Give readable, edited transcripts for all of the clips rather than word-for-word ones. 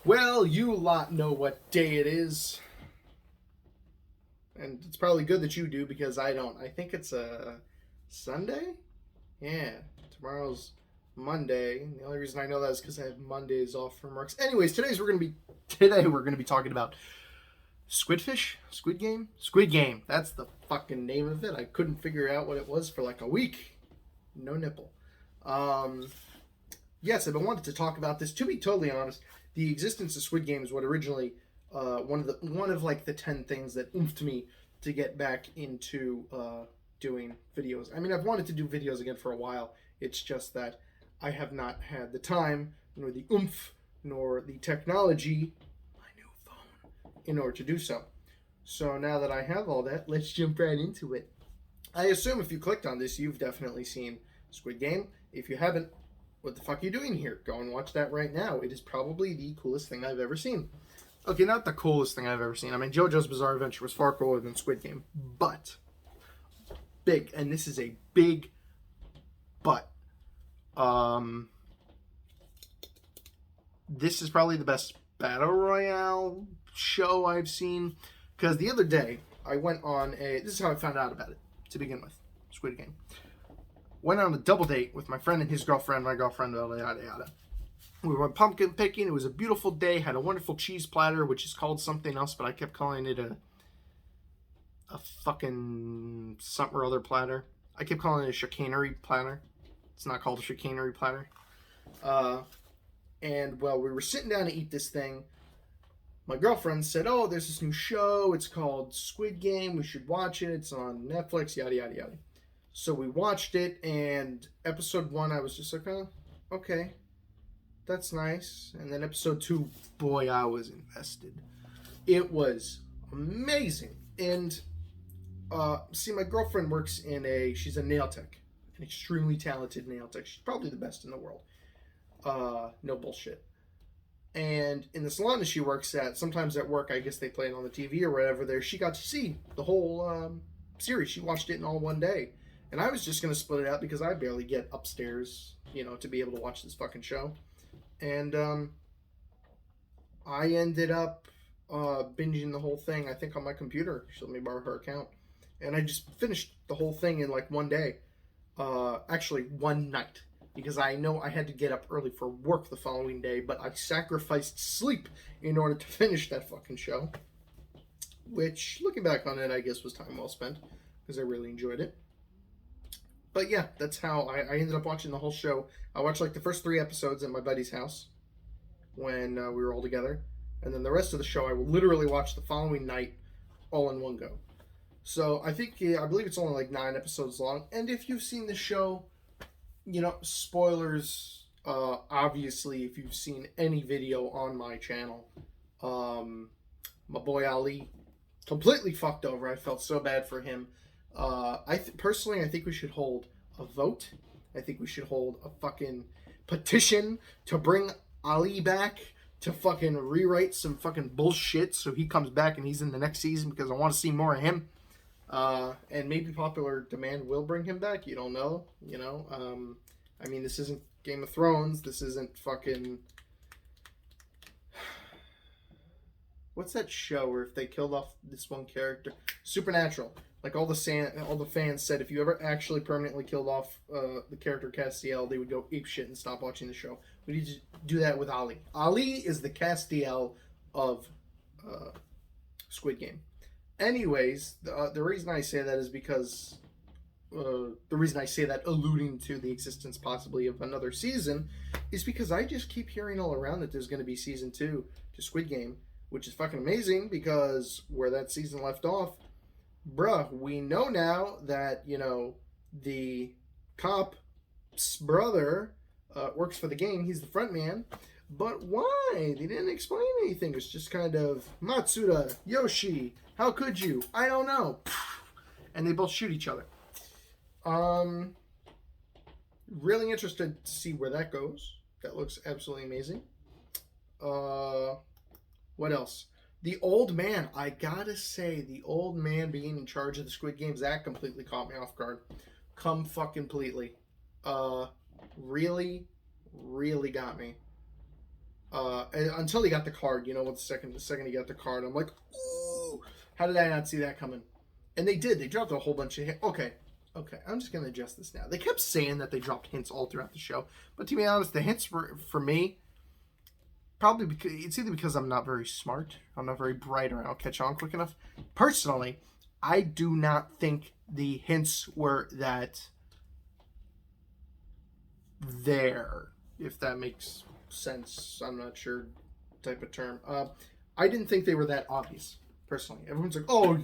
Well, you lot know what day it is. And it's probably good that you do because I don't. I think it's a Sunday? Yeah, tomorrow's Monday. And the only reason I know that is because I have Mondays off from work. Anyways, today we're gonna be talking about Squidfish? Squid Game? Squid Game. That's the fucking name of it. I couldn't figure out what it was for like a week. No nipple. Um yes, I've been wanting to talk about this. To be totally honest, the existence of Squid Game is what originally one of like the 10 things that oomphed me to get back into doing videos. I mean, I've wanted to do videos again for a while. It's just that I have not had the time, nor the oomph, nor the technology, my new phone, in order to do so. So now that I have all that, let's jump right into it. I assume if you clicked on this, you've definitely seen Squid Game. If you haven't, what the fuck are you doing here? Go and watch that right now. It is probably the coolest thing I've ever seen. Okay, not the coolest thing I've ever seen. I mean, JoJo's Bizarre Adventure was far cooler than Squid Game, but big, and this is a big but. This is probably the best battle royale show I've seen, because the other day I went on this is how I found out about it to begin with, Squid Game. Went on a double date with my friend and his girlfriend, my girlfriend, yada yada yada. We went pumpkin picking. It was a beautiful day. Had a wonderful cheese platter, which is called something else, but I kept calling it a fucking something or other platter. I kept calling it a chicanery platter. It's not called a chicanery platter. And well, we were sitting down to eat this thing. My girlfriend said, "Oh, there's this new show. It's called Squid Game. We should watch it. It's on Netflix. Yada yada yada." So we watched it, and episode 1, I was just like, "Oh, okay. That's nice." And then episode 2, boy, I was invested. It was amazing. And see, my girlfriend works she's a nail tech, an extremely talented nail tech. She's probably the best in the world. No bullshit. And in the salon that she works at, sometimes at work, I guess they play it on the TV or whatever there, she got to see the whole series. She watched it in all one day. And I was just going to split it out because I barely get upstairs, to be able to watch this fucking show. And I ended up binging the whole thing, I think, on my computer. She let me borrow her account. And I just finished the whole thing in like one day. Actually, one night. Because I know I had to get up early for work the following day, but I sacrificed sleep in order to finish that fucking show. Which, looking back on it, I guess was time well spent. Because I really enjoyed it. But yeah, that's how I ended up watching the whole show. I watched like the first 3 episodes at my buddy's house when we were all together. And then the rest of the show I will literally watch the following night all in one go. So I believe it's only like 9 episodes long. And if you've seen the show, spoilers, obviously, if you've seen any video on my channel, my boy Ali completely fucked over. I felt so bad for him. Personally, I think we should hold a vote. I think we should hold a fucking petition to bring Ali back, to fucking rewrite some fucking bullshit so he comes back and he's in the next season, because I want to see more of him. And maybe popular demand will bring him back. You don't know, I mean, this isn't Game of Thrones. This isn't fucking... What's that show where if they killed off this one character? Supernatural. Like all the fans said, if you ever actually permanently killed off the character Castiel, they would go apeshit and stop watching the show. We need to do that with Ali. Ali is the Castiel of Squid Game. Anyways, the reason I say that is because the reason I say that, alluding to the existence possibly of another season, is because I just keep hearing all around that there's going to be season 2 to Squid Game, which is fucking amazing, because where that season left off, bruh, we know now that, the cop's brother works for the game. He's the front man. But why? They didn't explain anything. It's just kind of, Matsuda, Yoshi, how could you? I don't know. And they both shoot each other. Really interested to see where that goes. That looks absolutely amazing. What else? The old man, I gotta say, the old man being in charge of the Squid Games, that completely caught me off guard. Come fucking completely. Really, really got me. until he got the card. You know what? The second he got the card, I'm like, ooh, how did I not see that coming? And they did. They dropped a whole bunch of hints. Okay. I'm just gonna adjust this now. They kept saying that they dropped hints all throughout the show, but to be honest, the hints were for me. Probably because it's either because I'm not very smart, I'm not very bright, or I don't catch on quick enough. Personally, I do not think the hints were that there, if that makes sense. I'm not sure type of term. I didn't think they were that obvious, personally. Everyone's like, oh,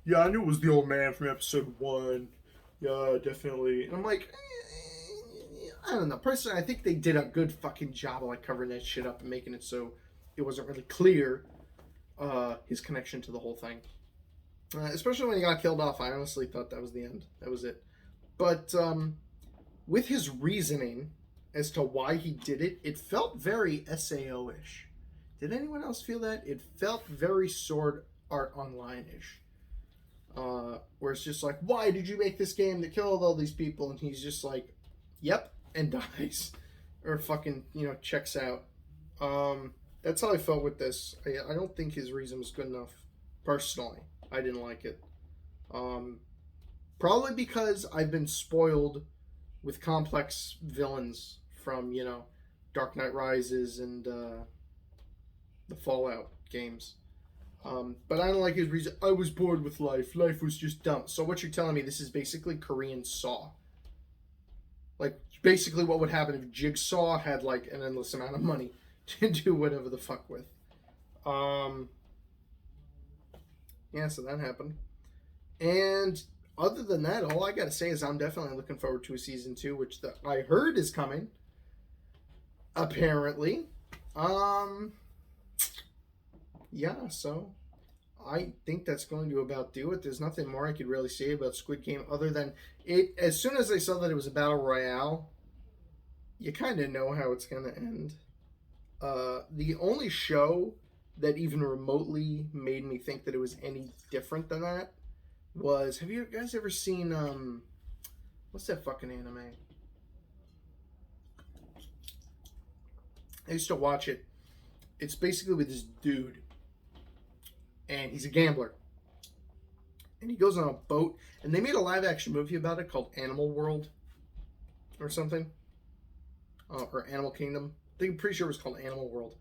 yeah, I knew it was the old man from episode 1. Yeah, definitely. And I'm like, I don't know. Personally, I think they did a good fucking job of like covering that shit up and making it so it wasn't really clear his connection to the whole thing. Especially when he got killed off, I honestly thought that was the end. That was it. But with his reasoning as to why he did it, it felt very SAO-ish. Did anyone else feel that? It felt very Sword Art Online-ish. Where it's just like, why did you make this game that killed all these people? And he's just like, yep, and dies. Or fucking, checks out. That's how I felt with this. I don't think his reason was good enough. Personally, I didn't like it. Probably because I've been spoiled with complex villains from, Dark Knight Rises and the Fallout games. But I don't like his reason. I was bored with life. Life was just dumb. So what you're telling me, this is basically Korean Saw. Like, basically what would happen if Jigsaw had, like, an endless amount of money to do whatever the fuck with. Yeah, so that happened. And other than that, all I gotta say is I'm definitely looking forward to a season 2, which I heard is coming. Apparently. Yeah, so I think that's going to about do it. There's nothing more I could really say about Squid Game other than it. As soon as I saw that it was a battle royale, you kind of know how it's going to end. The only show that even remotely made me think that it was any different than that was, have you guys ever seen, what's that fucking anime? I used to watch it. It's basically with this dude, and he's a gambler. And he goes on a boat, and they made a live action movie about it called Animal World or something. Or Animal Kingdom. I'm pretty sure it was called Animal World.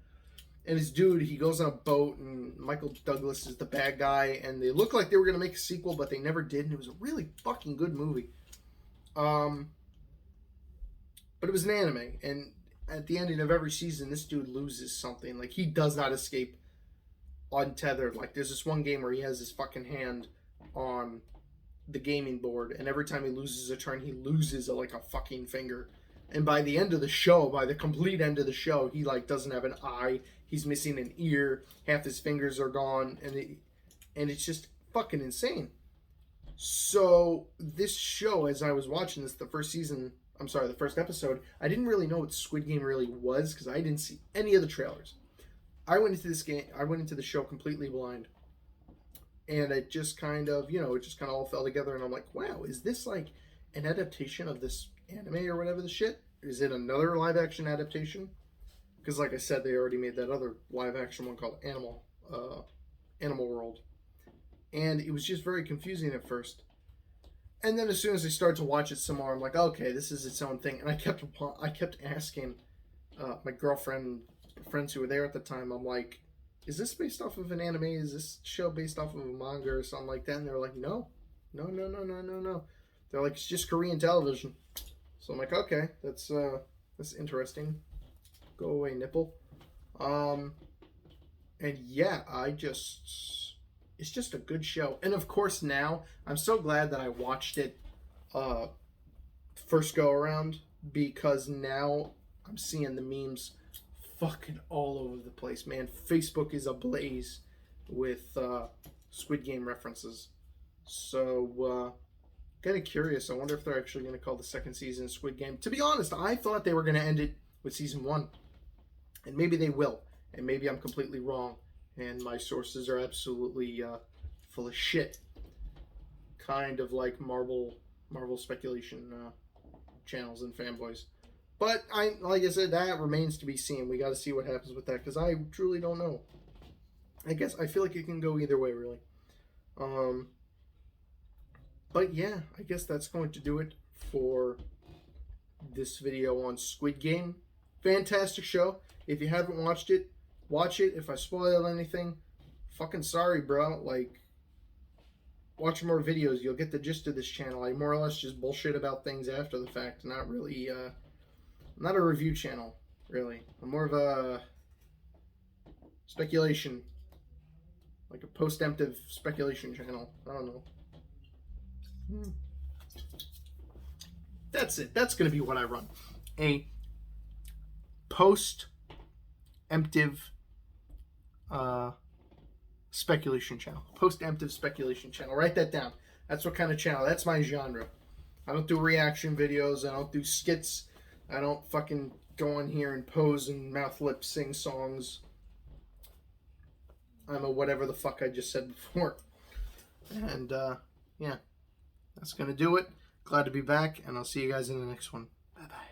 And this dude, he goes on a boat, and Michael Douglas is the bad guy, and they look like they were going to make a sequel, but they never did, and it was a really fucking good movie. But it was an anime, and at the ending of every season, this dude loses something. Like, he does not escape untethered. Like, there's this one game where he has his fucking hand on the gaming board, and every time he loses a turn, he loses a fucking finger. And by the end of the show, by the complete end of the show, he doesn't have an eye, he's missing an ear, half his fingers are gone, and it's just fucking insane. So this show, as I was watching this, the first episode, I didn't really know what Squid Game really was because I didn't see any of the trailers. I went into the show completely blind. And it just kind of, all fell together, and I'm like, wow, is this like an adaptation of this anime or whatever the shit? Is it another live action adaptation? Because like I said, they already made that other live action one called Animal World. And it was just very confusing at first. And then as soon as I started to watch it some more, I'm like, okay, this is its own thing. And I kept asking my girlfriend, friends who were there at the time, I'm like, is this based off of an anime? Is this show based off of a manga or something like that? And they were like, no. They're like, it's just Korean television. So I'm like, okay, that's interesting. Go away, nipple. And yeah, it's just a good show. And of course now, I'm so glad that I watched it first go around, because now I'm seeing the memes fucking all over the place, man. Facebook is ablaze with Squid Game references. So, kind of curious. I wonder if they're actually going to call the second season Squid Game. To be honest, I thought they were going to end it with season 1. And maybe they will. And maybe I'm completely wrong. And my sources are absolutely full of shit. Kind of like Marvel speculation channels and fanboys. But like I said, that remains to be seen. We got to see what happens with that because I truly don't know. I feel like it can go either way, really. But yeah, I guess that's going to do it for this video on Squid Game. Fantastic show. If you haven't watched it, watch it. If I spoil anything, fucking sorry, bro. Like, watch more videos. You'll get the gist of this channel. I more or less just bullshit about things after the fact. Not really, not a review channel, really. I'm more of a speculation, like a post-emptive speculation channel. I don't know. That's it. That's going to be what I run. A post-emptive speculation channel. Post-emptive speculation channel. Write that down. That's what kind of channel. That's my genre. I don't do reaction videos. I don't do skits. I don't fucking go on here and pose and mouth lip sing songs. I'm a whatever the fuck I just said before. And, yeah. That's going to do it. Glad to be back, and I'll see you guys in the next one. Bye-bye.